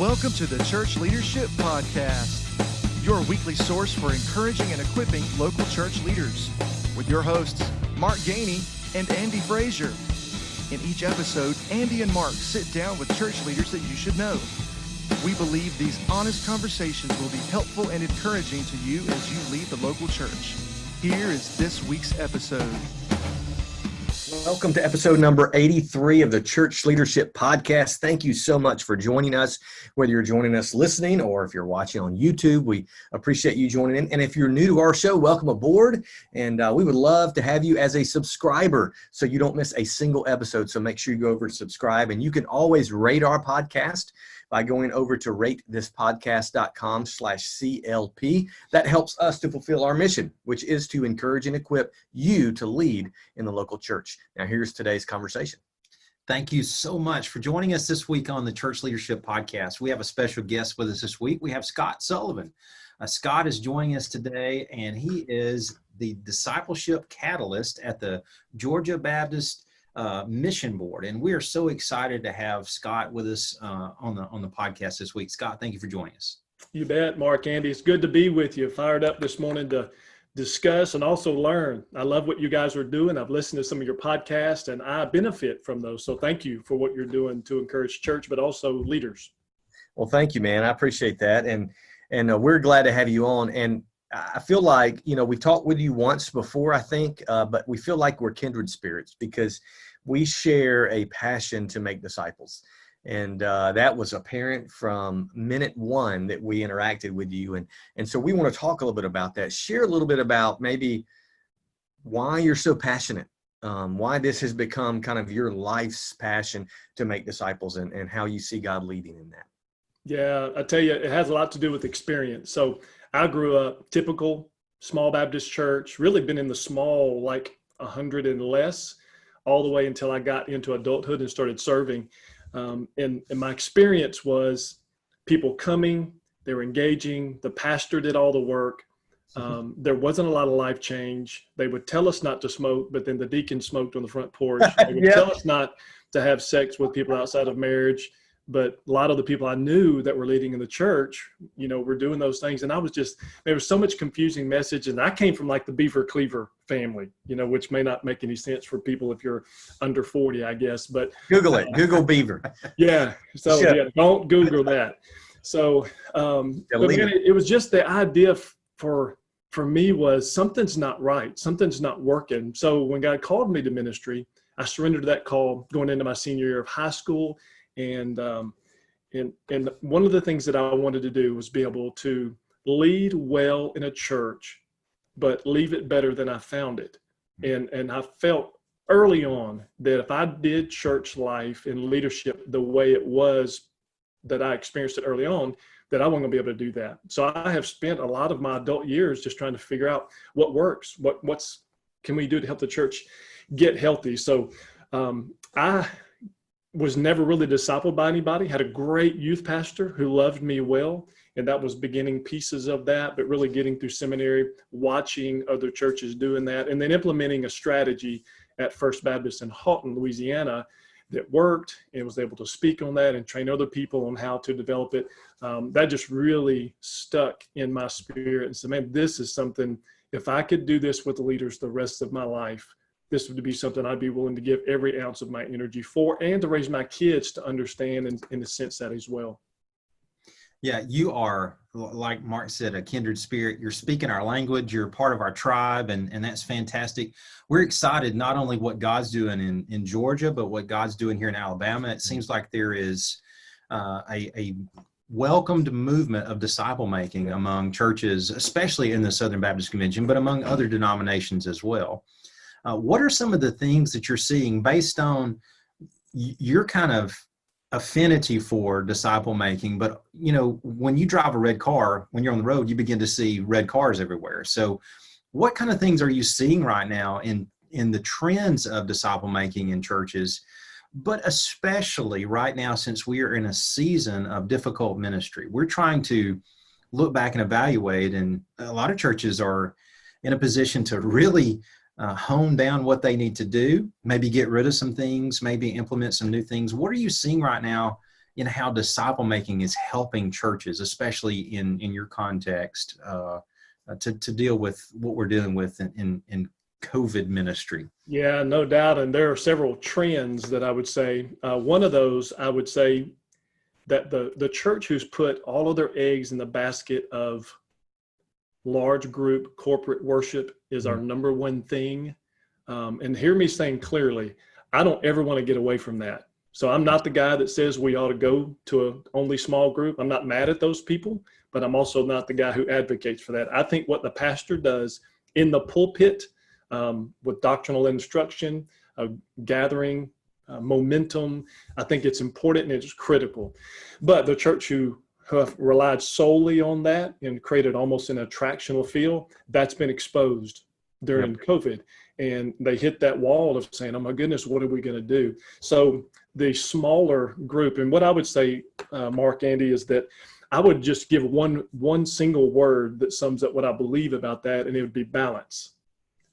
Welcome to the Church Leadership Podcast, your weekly source for encouraging and equipping local church leaders, with your hosts, Mark Gainey and Andy Frazier. In each episode, Andy and Mark sit down with church leaders that you should know. We believe these honest conversations will be helpful and encouraging to you as you lead the local church. Here is this week's episode. Welcome to episode number 83 of the Church Leadership Podcast. Thank you so much for joining us, whether you're joining us listening or if you're watching on YouTube. We appreciate you joining in. And if you're new to our show, welcome aboard. And we would love to have you as a subscriber so you don't miss a single episode. So make sure you go over and subscribe. And you can always rate our podcast by going over to ratethispodcast.com/CLP. That helps us to fulfill our mission, which is to encourage and equip you to lead in the local church. Now, here's today's conversation. Thank you so much for joining us this week on the Church Leadership Podcast. We have a special guest with us this week. We have Scott Sullivan. Scott is joining us today, and he is the Discipleship Catalyst at the Georgia Baptist Mission Board. And we are so excited to have Scott with us on the podcast this week. Scott, thank you for joining us. You bet, Mark, Andy. It's good to be with you. Fired up this morning to discuss and also learn. I love what you guys are doing. I've listened to some of your podcasts and I benefit from those. So thank you for what you're doing to encourage church, but also leaders. Well, thank you, man. I appreciate that. And we're glad to have you on. And I feel like, we talked with you once before, I think, but we feel like we're kindred spirits because we share a passion to make disciples. And that was apparent from minute one that we interacted with you. And so we want to talk a little bit about that. Share a little bit about maybe why you're so passionate, why this has become kind of your life's passion to make disciples and how you see God leading in that. Yeah, I tell you, it has a lot to do with experience. So I grew up typical small Baptist church, really been in the small, like 100 and less, all the way until I got into adulthood and started serving. And my experience was people coming, they were engaging, the pastor did all the work. There wasn't a lot of life change. They would tell us not to smoke, but then the deacon smoked on the front porch. They would tell us not to have sex with people outside of marriage. But a lot of the people I knew that were leading in the church, were doing those things. And there was so much confusing message. And I came from like the Beaver Cleaver family, which may not make any sense for people if you're under 40, I guess. But Google it, Google Beaver. Yeah. So don't Google that. So but man, it was just the idea for me was something's not right. Something's not working. So when God called me to ministry, I surrendered to that call going into my senior year of high school. And one of the things that I wanted to do was be able to lead well in a church, but leave it better than I found it. And I felt early on that if I did church life and leadership the way it was that I experienced it early on, that I wasn't going to be able to do that. So I have spent a lot of my adult years just trying to figure out what works, what's can we do to help the church get healthy. So I was never really discipled by anybody, had a great youth pastor who loved me well. And that was beginning pieces of that, but really getting through seminary, watching other churches doing that, and then implementing a strategy at First Baptist in Houghton, Louisiana that worked and was able to speak on that and train other people on how to develop it. That just really stuck in my spirit and said, man, this is something, if I could do this with the leaders the rest of my life, this would be something I'd be willing to give every ounce of my energy for and to raise my kids to understand and in a sense that as well. Yeah, you are, like Mark said, a kindred spirit. You're speaking our language. You're part of our tribe, and that's fantastic. We're excited not only what God's doing in Georgia, but what God's doing here in Alabama. It seems like there is a welcomed movement of disciple making among churches, especially in the Southern Baptist Convention, but among other denominations as well. What are some of the things that you're seeing based on your kind of affinity for disciple making? But, when you drive a red car, when you're on the road, you begin to see red cars everywhere. So what kind of things are you seeing right now in the trends of disciple making in churches, but especially right now, since we are in a season of difficult ministry? We're trying to look back and evaluate, and a lot of churches are in a position to really hone down what they need to do, maybe get rid of some things, maybe implement some new things. What are you seeing right now in how disciple making is helping churches, especially in your context, to deal with what we're dealing with in COVID ministry. Yeah, no doubt. And there are several trends that I would say. One of those, I would say that the church who's put all of their eggs in the basket of large group corporate worship is our number one thing. And hear me saying clearly, I don't ever want to get away from that. So I'm not the guy that says we ought to go to a only small group. I'm not mad at those people, but I'm also not the guy who advocates for that. I think what the pastor does in the pulpit with doctrinal instruction, gathering momentum, I think it's important and it's critical. But the church who have relied solely on that and created almost an attractional feel, that's been exposed during COVID. And they hit that wall of saying, oh my goodness, what are we going to do? So the smaller group, and what I would say, Mark, Andy, is that I would just give one single word that sums up what I believe about that, and it would be balance.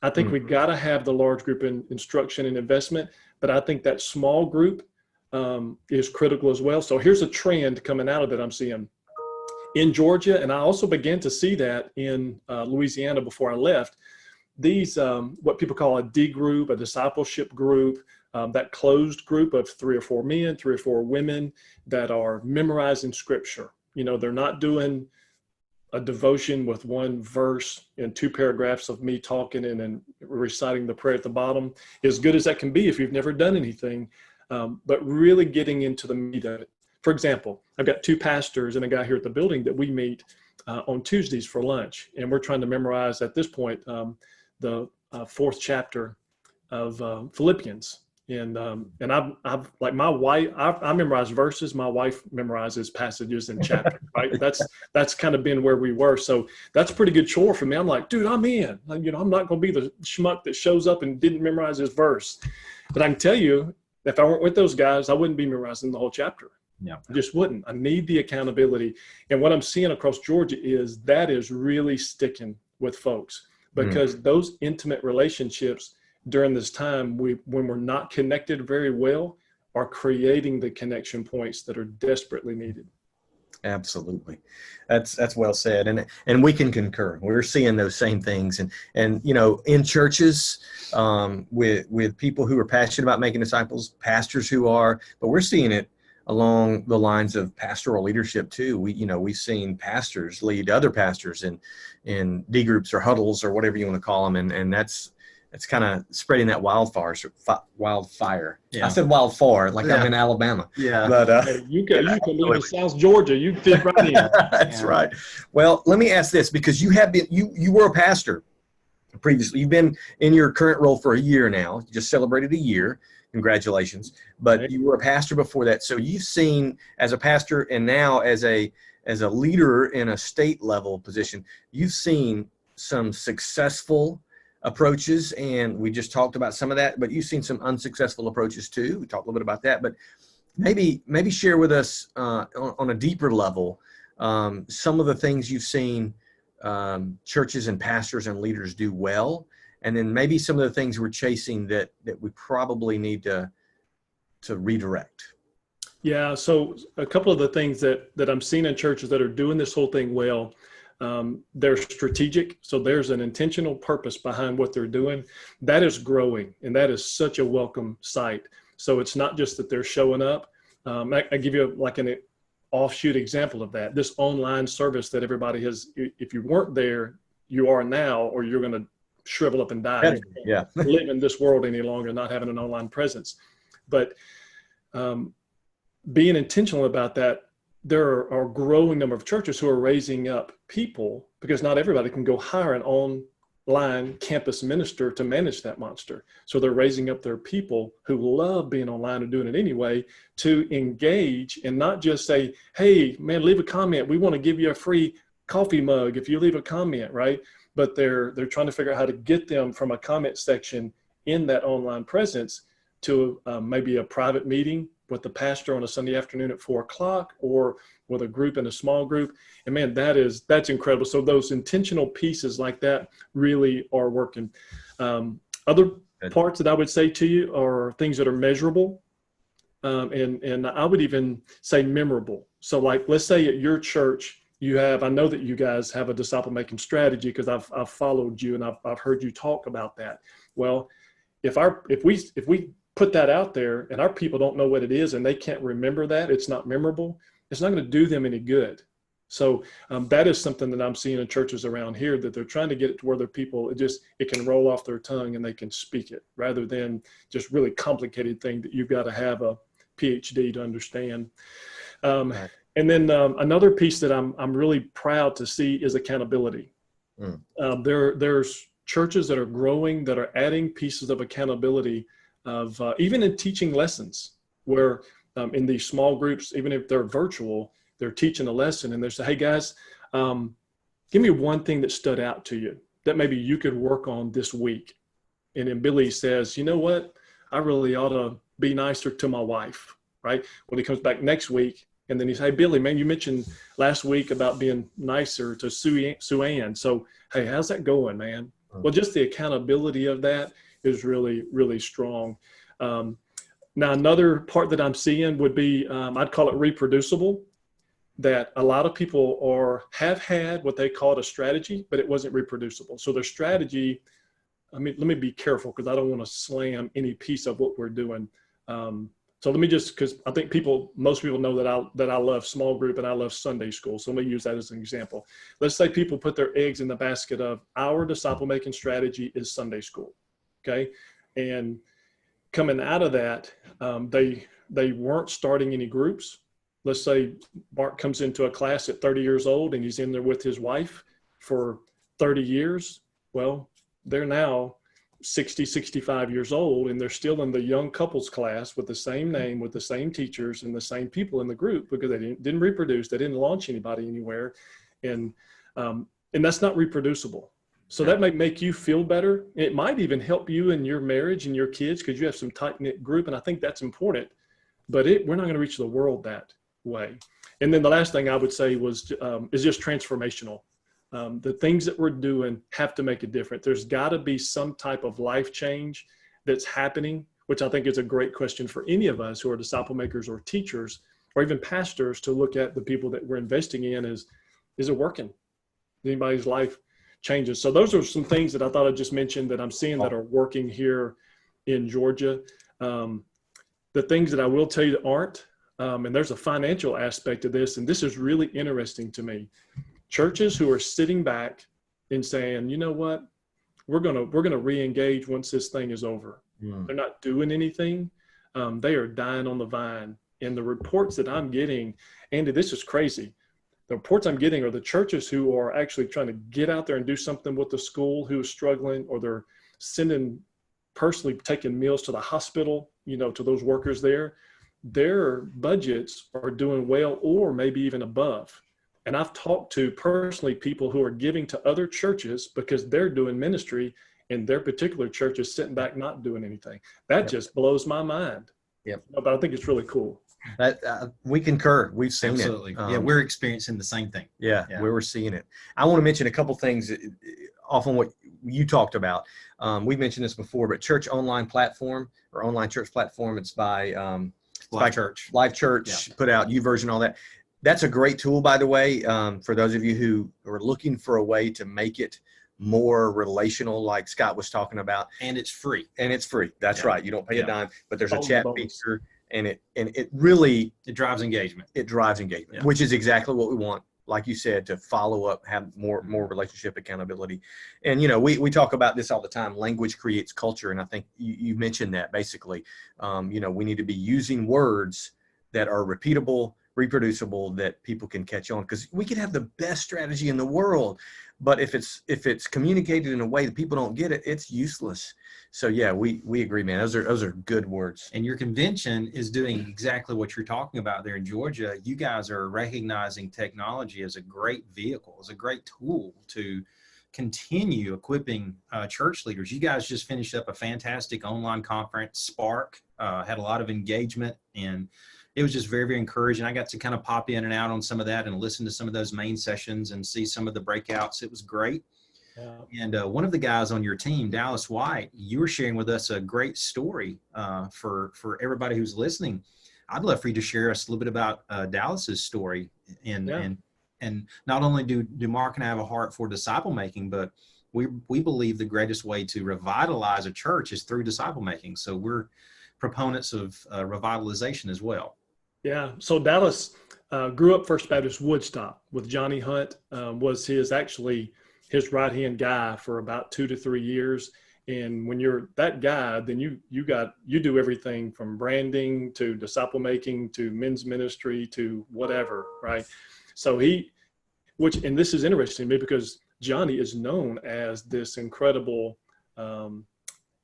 I think we got to have the large group in instruction and investment, but I think that small group is critical as well. So here's a trend coming out of it I'm seeing in Georgia, and I also began to see that in Louisiana before I left. These, what people call a D group, a discipleship group, that closed group of 3 or 4 men, 3 or 4 women that are memorizing scripture. You know, they're not doing a devotion with one verse and 2 paragraphs of me talking and then reciting the prayer at the bottom, as good as that can be if you've never done anything, but really getting into the meat of it. For example, I've got 2 pastors and a guy here at the building that we meet on Tuesdays for lunch, and we're trying to memorize at this point the 4th chapter of Philippians. And I've like my wife, I memorize verses. My wife memorizes passages and chapters, right? That's kind of been where we were. So that's a pretty good chore for me. I'm like, dude, I'm in. You know, I'm not going to be the schmuck that shows up and didn't memorize his verse. But I can tell you, if I weren't with those guys, I wouldn't be memorizing the whole chapter. Yeah, I just wouldn't. I need the accountability. And what I'm seeing across Georgia is that is really sticking with folks, because those intimate relationships during this time, when we're not connected very well, are creating the connection points that are desperately needed. Absolutely. That's well said. And we can concur. We're seeing those same things. And you know, in churches, with people who are passionate about making disciples, pastors who are, but we're seeing it along the lines of pastoral leadership too. We've seen pastors lead other pastors in D groups or huddles or whatever you want to call them. And that's kind of spreading that wildfire. Yeah. I said wildfire like I'm in Alabama. Yeah. But hey, you can live in South Georgia. You fit right in. That's right. Well, let me ask this, because you have been you were a pastor previously. You've been in your current role for a year now. You just celebrated a year. Congratulations. But you were a pastor before that. So you've seen, as a pastor and now as a leader in a state level position, you've seen some successful approaches, and we just talked about some of that, but you've seen some unsuccessful approaches too. We talked a little bit about that, but maybe share with us on a deeper level some of the things you've seen churches and pastors and leaders do well, and then maybe some of the things we're chasing that we probably need to redirect. Yeah, so a couple of the things that I'm seeing in churches that are doing this whole thing well, they're strategic. So there's an intentional purpose behind what they're doing. That is growing, and that is such a welcome sight. So it's not just that they're showing up. I give you like an offshoot example of that. This online service that everybody has, if you weren't there, you are now, or you're going to shrivel up and die. Yeah. Live in this world any longer, not having an online presence. But being intentional about that, there are a growing number of churches who are raising up people, because not everybody can go hire an online campus minister to manage that monster. So they're raising up their people who love being online and doing it anyway, to engage and not just say, hey, man, leave a comment. We want to give you a free coffee mug if you leave a comment, right? But they're trying to figure out how to get them from a comment section in that online presence to maybe a private meeting with the pastor on a Sunday afternoon at 4:00, or with a group in a small group. And man, that's incredible. So those intentional pieces like that really are working. Other parts that I would say to you are things that are measurable. and I would even say memorable. So like, let's say at your church, you have, I know that you guys have a disciple making strategy because I've followed you and I've heard you talk about that. Well, if we put that out there and our people don't know what it is and they can't remember that, it's not memorable, it's not going to do them any good. So that is something that I'm seeing in churches around here, that they're trying to get it to where their people, it can roll off their tongue and they can speak it, rather than just really complicated thing that you've got to have a PhD to understand. Right. And then another piece that I'm really proud to see is accountability. There's churches that are growing, that are adding pieces of accountability of even in teaching lessons, where in these small groups, even if they're virtual, they're teaching a lesson and they're saying, hey guys, give me one thing that stood out to you that maybe you could work on this week. And then Billy says, you know what? I really ought to be nicer to my wife, right? Well, he comes back next week and then he says, hey, Billy, man, you mentioned last week about being nicer to Sue Ann. So, hey, how's that going, man? Well, just the accountability of that is really, really strong. Now, another part that I'm seeing would be, I'd call it reproducible, that a lot of people have had what they called a strategy, but it wasn't reproducible. So their strategy, let me be careful because I don't want to slam any piece of what we're doing. So let me just, because I think most people know that I love small group and I love Sunday school. So let me use that as an example. Let's say people put their eggs in the basket of our disciple making strategy is Sunday school. Okay. And coming out of that, they weren't starting any groups. Let's say Mark comes into a class at 30 years old and he's in there with his wife for 30 years. Well, they're now 60, 65 years old and they're still in the young couples class with the same name, with the same teachers and the same people in the group, because they didn't reproduce. They didn't launch anybody anywhere. And that's not reproducible. So that might make you feel better. It might even help you in your marriage and your kids because you have some tight-knit group. And I think that's important, but we're not going to reach the world that way. And then the last thing I would say is just transformational. The things that we're doing have to make a difference. There's got to be some type of life change that's happening, which I think is a great question for any of us who are disciple makers or teachers or even pastors to look at the people that we're investing in. Is it working? Anybody's life changes? So those are some things that I thought I'd just mention that I'm seeing that are working here in Georgia. The things that I will tell you that aren't, and there's a financial aspect of this, and this is really interesting to me. Churches who are sitting back and saying, you know what, we're gonna re-engage once this thing is over. They're not doing anything. They are dying on the vine. And the reports that I'm getting, Andy, this is crazy. The reports I'm getting are the churches who are actually trying to get out there and do something with the school who is struggling, or they're personally taking meals to the hospital, to those workers there. Their budgets are doing well or maybe even above. And I've talked to personally people who are giving to other churches because they're doing ministry and their particular church is sitting back not doing anything. That just blows my mind. Yep. But I think it's really cool. That we concur. We've seen Absolutely. it. We're experiencing the same thing. Yeah, we were seeing it. I want to mention a couple things off on what you talked about. We've mentioned this before, but church online platform or online church platform, it's by Life Church. Life Church put out YouVersion, all that. That's a great tool, by the way, for those of you who are looking for a way to make it more relational, like Scott was talking about. And it's free. That's right. You don't pay a dime, but there's a chat bonus. feature, and it really drives engagement. Which is exactly what we want. Like you said, to follow up, have more relationship accountability. And, we talk about this all the time. Language creates culture. And I think you mentioned that basically, we need to be using words that are repeatable, reproducible, that people can catch on, because we could have the best strategy in the world, but if it's communicated in a way that people don't get it, it's useless. So we agree, man. Those are good words. And your convention is doing exactly what you're talking about there in Georgia. You guys are recognizing technology as a great vehicle, as a great tool to continue equipping church leaders. You guys just finished up a fantastic online conference, Spark, had a lot of engagement, and it was just very, very encouraging. I got to kind of pop in and out on some of that and listen to some of those main sessions and see some of the breakouts. It was great. Yeah. And one of the guys on your team, Dallas White, you were sharing with us a great story for everybody who's listening I'd love for you to share us a little bit about Dallas's story, and not only do Mark and I have a heart for disciple making, but we believe the greatest way to revitalize a church is through disciple making. So we're proponents of revitalization as well. Yeah. So Dallas grew up First Baptist Woodstock with Johnny Hunt, was his right-hand guy for about 2 to 3 years. And when you're that guy, then you do everything from branding to disciple making to men's ministry to whatever, right? So and this is interesting to me because Johnny is known as this incredible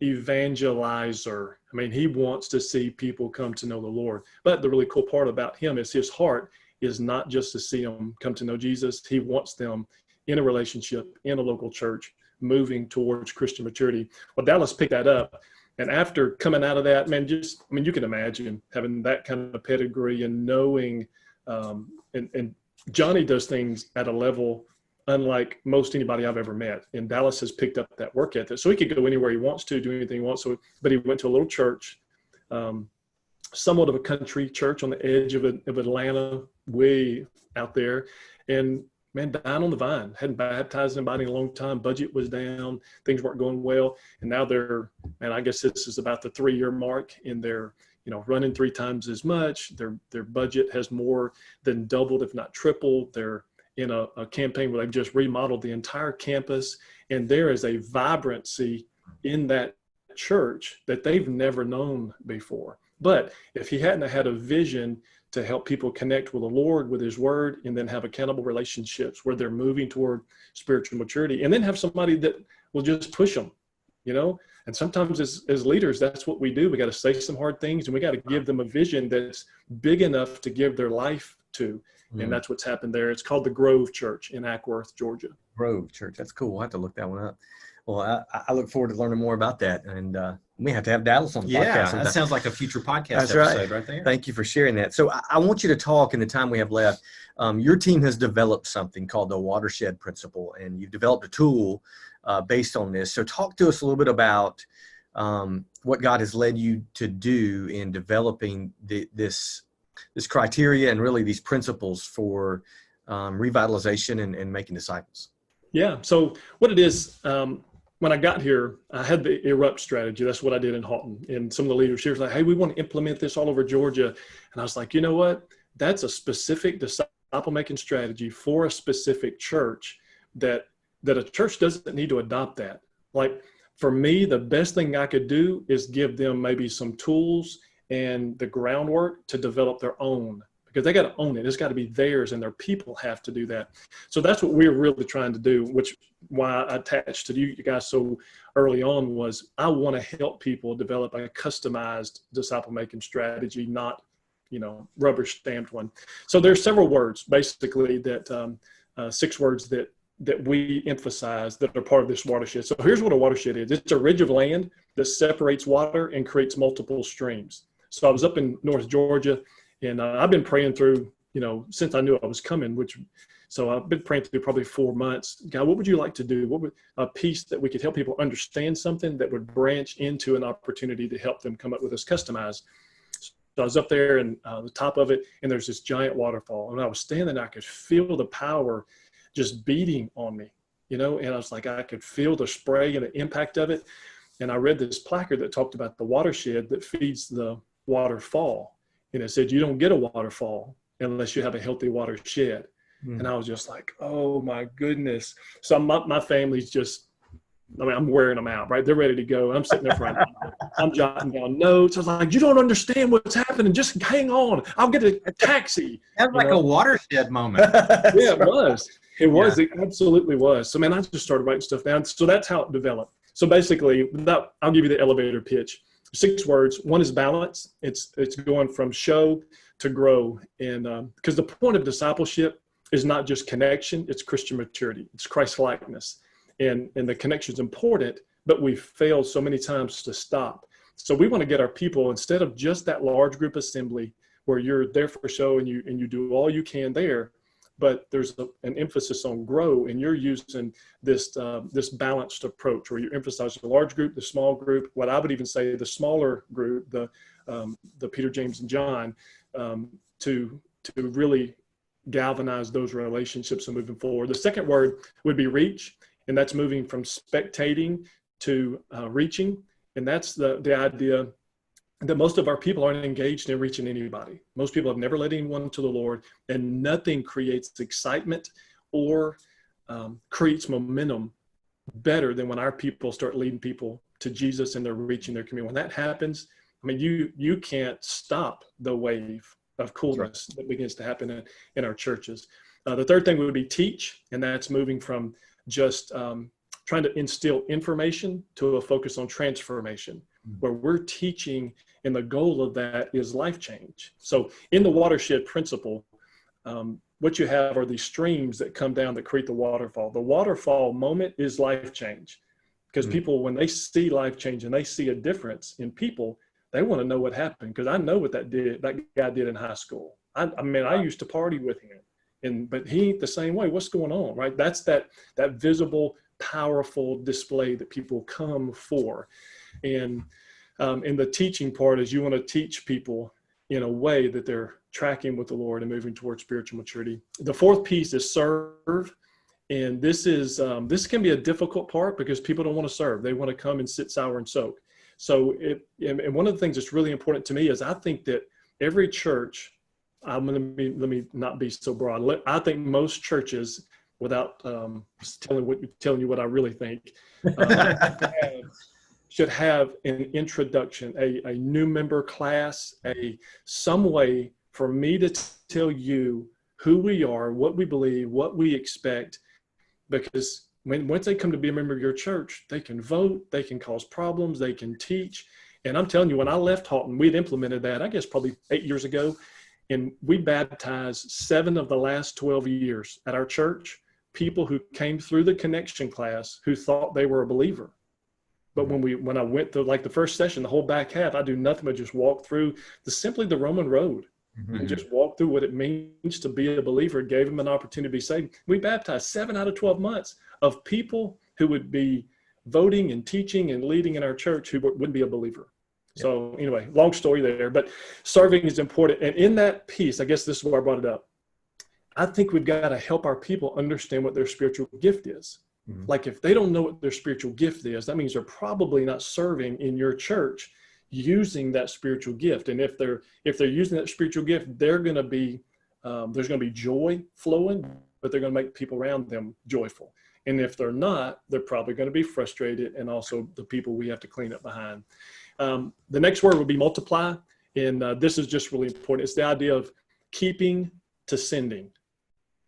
evangelizer. I mean, he wants to see people come to know the Lord. But the really cool part about him is his heart is not just to see them come to know Jesus. He wants them in a relationship, in a local church, moving towards Christian maturity. Well, Dallas picked that up. And after coming out of that, man, you can imagine having that kind of pedigree and knowing, and Johnny does things at a level unlike most anybody I've ever met. And Dallas has picked up that work ethic. So he could go anywhere he wants to, do anything he wants to, but he went to a little church, somewhat of a country church on the edge of Atlanta, way out there. And man, down on the vine, hadn't baptized anybody in a long time. Budget was down, things weren't going well. And now I guess this is about the 3-year mark, and they're, running 3 times as much. Their budget has more than doubled, if not tripled. They're in a campaign where they've just remodeled the entire campus. And there is a vibrancy in that church that they've never known before. But if he hadn't had a vision to help people connect with the Lord, with his word, and then have accountable relationships where they're moving toward spiritual maturity, and then have somebody that will just push them, and sometimes as leaders, that's what we do. We got to say some hard things, and we got to give them a vision that's big enough to give their life to. And that's what's happened there. It's called the Grove Church in Ackworth, Georgia. Grove Church. That's cool. We'll have to look that one up. Well, I look forward to learning more about that. And we have to have Dallas on the podcast. Yeah, sometime. That sounds like a future podcast That's episode right there. Thank you for sharing that. So I want you to talk in the time we have left. Your team has developed something called the Watershed Principle, and you've developed a tool based on this. So talk to us a little bit about what God has led you to do in developing this criteria and really these principles for revitalization and making disciples. Yeah. So what it is, when I got here, I had the erupt strategy. That's what I did in Houghton. And some of the leaders here was like, hey, we want to implement this all over Georgia. And I was like, you know what? That's a specific disciple making strategy for a specific church that a church doesn't need to adopt that. Like for me, the best thing I could do is give them maybe some tools and the groundwork to develop their own, because they got to own it. It's got to be theirs, and their people have to do that. So that's what we're really trying to do, which why I attached to you guys so early on was I want to help people develop a customized disciple making strategy, not, rubber stamped one. So there's several words basically that 6 words that we emphasize that are part of this watershed. So here's what a watershed is. It's a ridge of land that separates water and creates multiple streams. So I was up in North Georgia, and I've been praying through, since I knew I was coming, so I've been praying through probably 4 months. God, what would you like to do? What would a piece that we could help people understand something that would branch into an opportunity to help them come up with this customized? So I was up there and the top of it, and there's this giant waterfall. And I was standing there, I could feel the power just beating on me, and I was like, I could feel the spray and the impact of it. And I read this placard that talked about the watershed that feeds the waterfall. And it said, you don't get a waterfall unless you have a healthy watershed. And I was just like, oh my goodness. So my family's just, I'm wearing them out, right? They're ready to go. I'm sitting there front. I'm jotting down notes. I was like, you don't understand what's happening. Just hang on. I'll get a taxi. That's like a watershed moment. Yeah, it was. It was. It absolutely was. So, man, I just started writing stuff down. So that's how it developed. So basically, I'll give you the elevator pitch. 6 words. One is balance. It's going from show to grow. And because the point of discipleship is not just connection, it's Christian maturity. It's Christ-likeness. And the connection is important, but we've failed so many times to stop. So we want to get our people, instead of just that large group assembly where you're there for show and you do all you can there, but there's an emphasis on grow, and you're using this this balanced approach where you're emphasizing the large group, the small group, what I would even say the smaller group, the Peter, James, and John, to really galvanize those relationships and moving forward. The second word would be reach, and that's moving from spectating to reaching, and that's the idea that most of our people aren't engaged in reaching anybody. Most people have never led anyone to the Lord, and nothing creates excitement or creates momentum better than when our people start leading people to Jesus and they're reaching their community. When that happens, I mean, you can't stop the wave of coolness that begins to happen in our churches. The third thing would be teach, and that's moving from just trying to instill information to a focus on transformation, where we're teaching, and the goal of that is life change. So in the Watershed Principle, what you have are these streams that come down that create the waterfall. The waterfall moment is life change, because people, when they see life change and they see a difference in people, they want to know what happened, because I know what that guy did in high school. I mean, I used to party with him, but he ain't the same way. What's going on, right? That's that visible, powerful display that people come for. And in the teaching part is you want to teach people in a way that they're tracking with the Lord and moving towards spiritual maturity. The fourth piece is serve. And this can be a difficult part because people don't want to serve. They want to come and sit, sour, and soak. So and one of the things that's really important to me is I think that every church, let me not be so broad. I think most churches, without telling you what I really think, should have an introduction, a new member class, some way for me to tell you who we are, what we believe, what we expect, because once they come to be a member of your church, they can vote, they can cause problems, they can teach. And I'm telling you, when I left Halton, we'd implemented that, I guess probably 8 years ago, and we baptized 7 of the last 12 years at our church, people who came through the connection class who thought they were a believer. But when I went through like the first session, the whole back half, I do nothing but just walk through simply the Roman road and just walk through what it means to be a believer. It gave them an opportunity to be saved. We baptized 7 out of 12 months of people who would be voting and teaching and leading in our church who wouldn't be a believer. Yep. So anyway, long story there, but serving is important. And in that piece, I guess this is where I brought it up. I think we've got to help our people understand what their spiritual gift is. Like if they don't know what their spiritual gift is, that means they're probably not serving in your church using that spiritual gift. And if they're using that spiritual gift, they're going to be there's going to be joy flowing, but they're going to make people around them joyful. And if they're not, they're probably going to be frustrated, and also the people we have to clean up behind. The next word would be multiply, and this is just really important. It's the idea of keeping to sending.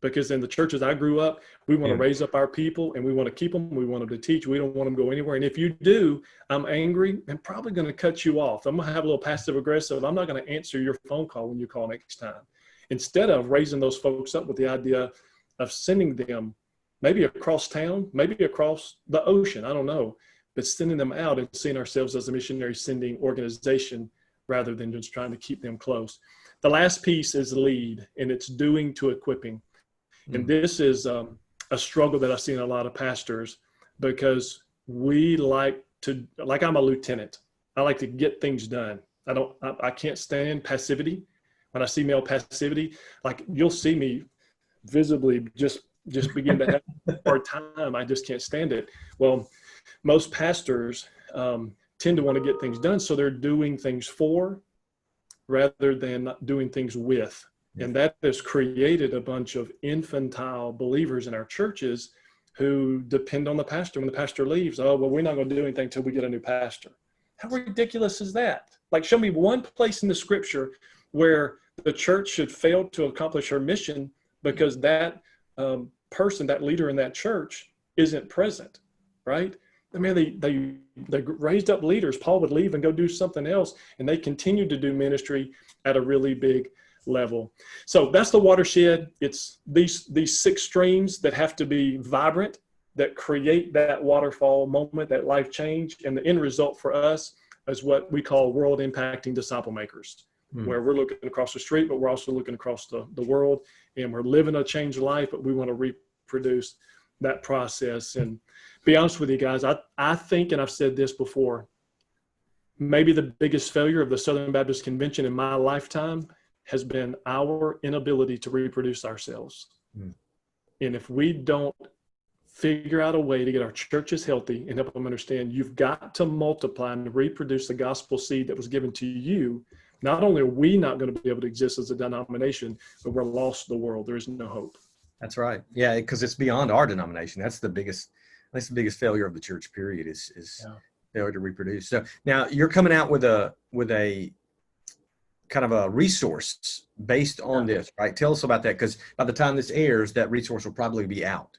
Because in the churches I grew up, we want to raise up our people and we want to keep them. We want them to teach. We don't want them to go anywhere. And if you do, I'm angry and probably going to cut you off. I'm going to have a little passive aggressive. I'm not going to answer your phone call when you call next time. Instead of raising those folks up with the idea of sending them maybe across town, maybe across the ocean, I don't know, but sending them out and seeing ourselves as a missionary sending organization rather than just trying to keep them close. The last piece is lead, and it's doing to equipping. And this is a struggle that I see in a lot of pastors, because we like I'm a lieutenant. I like to get things done. I can't stand passivity. When I see male passivity, like you'll see me visibly just begin to have a hard time. I just can't stand it. Well, most pastors tend to want to get things done. So they're doing things for rather than doing things with. And that has created a bunch of infantile believers in our churches who depend on the pastor. When the pastor leaves, oh, well, we're not going to do anything until we get a new pastor. How ridiculous is that? Like, show me one place in the scripture where the church should fail to accomplish her mission because that person, that leader in that church isn't present, right? I mean, they raised up leaders. Paul would leave and go do something else, and they continued to do ministry at a really big level. So that's the watershed. It's these 6 streams that have to be vibrant, that create that waterfall moment, that life change. And the end result for us is what we call world impacting disciple makers. where we're looking across the street, but we're also looking across the world, and we're living a changed life, but we want to reproduce that process. And be honest with you guys, I think, and I've said this before, maybe the biggest failure of the Southern Baptist Convention in my lifetime has been our inability to reproduce ourselves. And if we don't figure out a way to get our churches healthy and help them understand you've got to multiply and reproduce the gospel seed that was given to you, not only are we not going to be able to exist as a denomination, but we're lost to the world. There is no hope. That's right. Yeah, because it's beyond our denomination. That's the biggest failure of the church, period, is failure to reproduce. So now you're coming out with a kind of a resource based on this, right? Tell us about that, because by the time this airs, that resource will probably be out.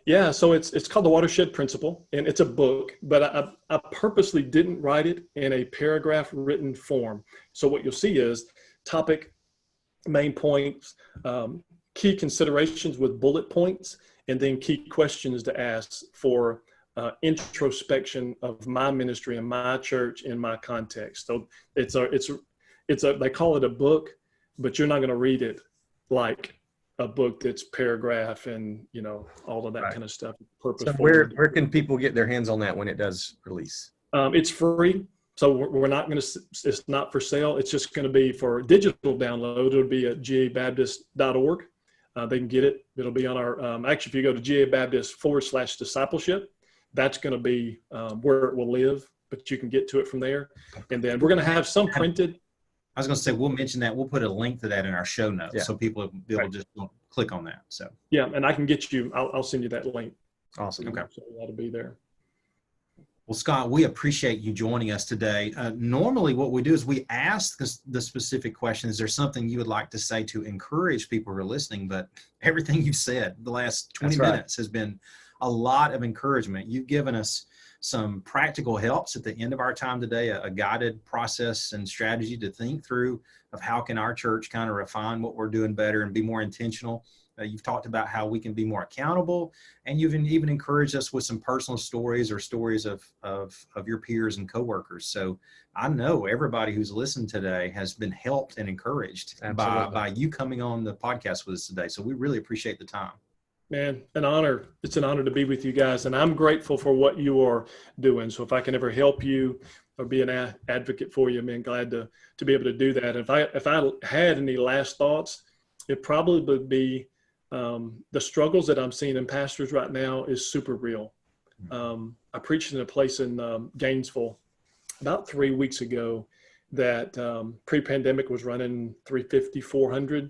Yeah, so it's called the Watershed Principle, and it's a book, but I purposely didn't write it in a paragraph written form. So what you'll see is topic, main points, key considerations with bullet points, and then key questions to ask for introspection of my ministry and my church in my context. So it's they call it a book, but you're not going to read it like a book that's paragraph and all of that kind of stuff. So where can people get their hands on that when it does release? It's free. So we're not going to, it's not for sale. It's just going to be for digital download. It'll be at gabaptist.org. They can get it. It'll be on our, actually, if you go to gabaptist/discipleship, that's going to be where it will live, but you can get to it from there. And then we're going to have some printed. I was going to say, we'll mention that. We'll put a link to that in our show notes so people will be able to just click on that. So yeah, and I can get you, I'll send you that link. Awesome. Okay. So that'll be there. Well, Scott, we appreciate you joining us today. Normally what we do is we ask the specific question, is there something you would like to say to encourage people who are listening? But everything you've said the last 20 minutes has been a lot of encouragement. You've given us some practical helps at the end of our time today, a guided process and strategy to think through of how can our church kind of refine what we're doing better and be more intentional. You've talked about how we can be more accountable, and you've even encouraged us with some personal stories or stories of your peers and coworkers. So I know everybody who's listened today has been helped and encouraged by you coming on the podcast with us today. So we really appreciate the time. Man, an honor. It's an honor to be with you guys, and I'm grateful for what you are doing. So if I can ever help you or be an advocate for you, man, glad to be able to do that. If I had any last thoughts, it probably would be the struggles that I'm seeing in pastors right now is super real. I preached in a place in Gainesville about 3 weeks ago that pre-pandemic was running 350, 400.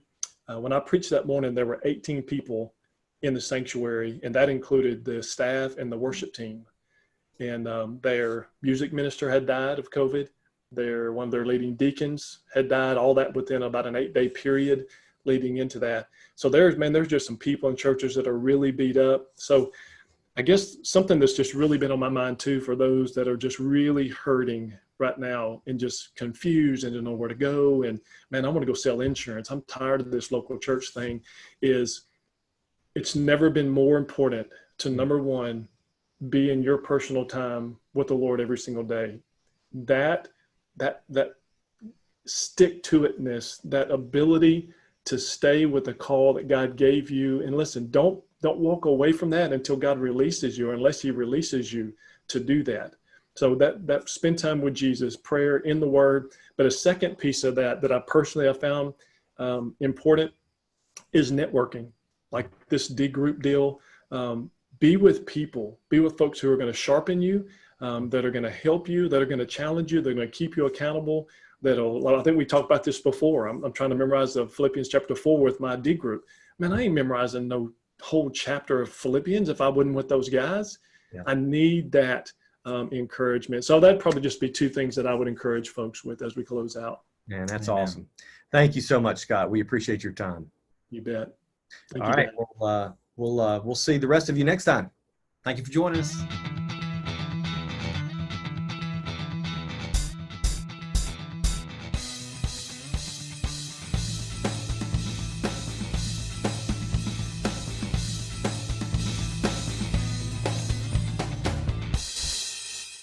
When I preached that morning, there were 18 people in the sanctuary, and that included the staff and the worship team. And their music minister had died of COVID. One of their leading deacons had died, all that within about an 8-day period leading into that. So there's just some people in churches that are really beat up. So I guess something that's just really been on my mind too, for those that are just really hurting right now and just confused and don't know where to go. And man, I want to go sell insurance. I'm tired of this local church thing. It's never been more important to, number one, be in your personal time with the Lord every single day. That stick to itness, that ability to stay with the call that God gave you. And listen, don't walk away from that until God releases you, or unless he releases you to do that. So that spend time with Jesus, prayer, in the word. But a second piece of that I personally have found important is networking. Like this D group deal, be with people, be with folks who are going to sharpen you, that are going to help you, that are going to challenge you, they're going to keep you accountable. I think we talked about this before. I'm trying to memorize the Philippians chapter 4 with my D group. Man, I ain't memorizing no whole chapter of Philippians if I wasn't with those guys. Yeah. I need that encouragement. So that'd probably just be two things that I would encourage folks with as we close out. Man, that's awesome. Thank you so much, Scott. We appreciate your time. You bet. All right. We'll see the rest of you next time. Thank you for joining us.